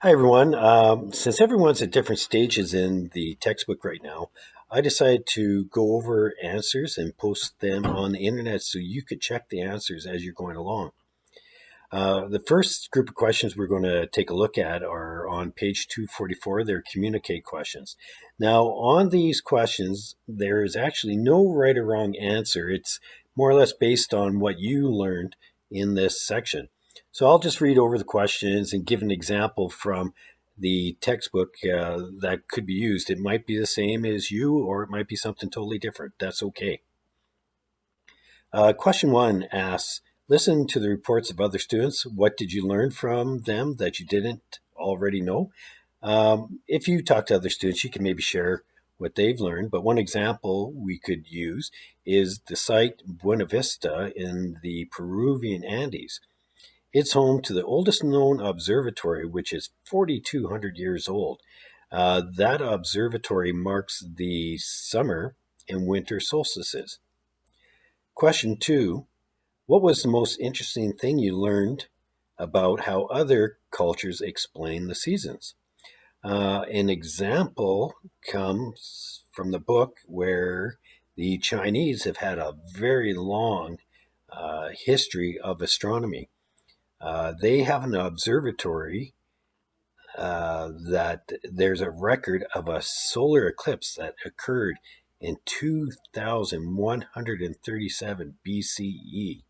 Hi, everyone. Since everyone's at different stages in the textbook right now, I decided to go over answers and post them on the internet so you could check the answers as you're going along. The first group of questions we're going to take a look at are on page 244. They're communicate questions. Now, on these questions, there is actually no right or wrong answer. It's more or less based on what you learned in this section. So I'll just read over the questions and give an example from the textbook that could be used. It might be the same as you, or it might be something totally different. That's okay. Question one asks, listen to the reports of other students. What did you learn from them that you didn't already know? If you talk to other students, you can maybe share what they've learned. But one example we could use is the site Buena Vista in the Peruvian Andes. It's home to the oldest known observatory, which is 4,200 years old. That observatory marks the summer and winter solstices. Question two, what was the most interesting thing you learned about how other cultures explain the seasons? An example comes from the book where the Chinese have had a very long history of astronomy. They have an observatory that there's a record of a solar eclipse that occurred in 2137 BCE.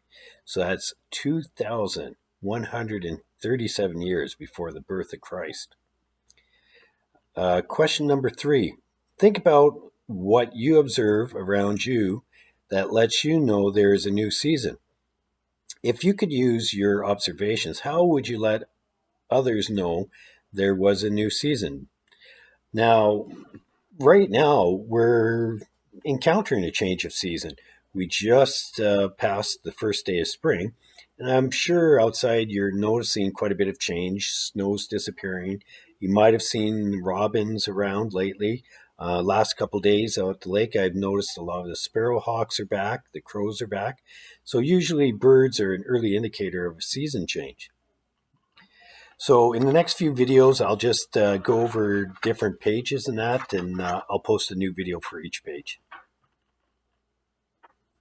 So that's 2137 years before the birth of Christ. Question number three. Think about what you observe around you that lets you know there is a new season. If you could use your observations, how would you let others know there was a new season? Now, right now, we're encountering a change of season. We just passed the first day of spring, and I'm sure outside you're noticing quite a bit of change. Snow's disappearing. You might have seen robins around lately. Last couple days out at the lake, I've noticed a lot of the sparrowhawks are back, the crows are back. So usually birds are an early indicator of a season change. So in the next few videos, I'll just go over different pages and that, and I'll post a new video for each page.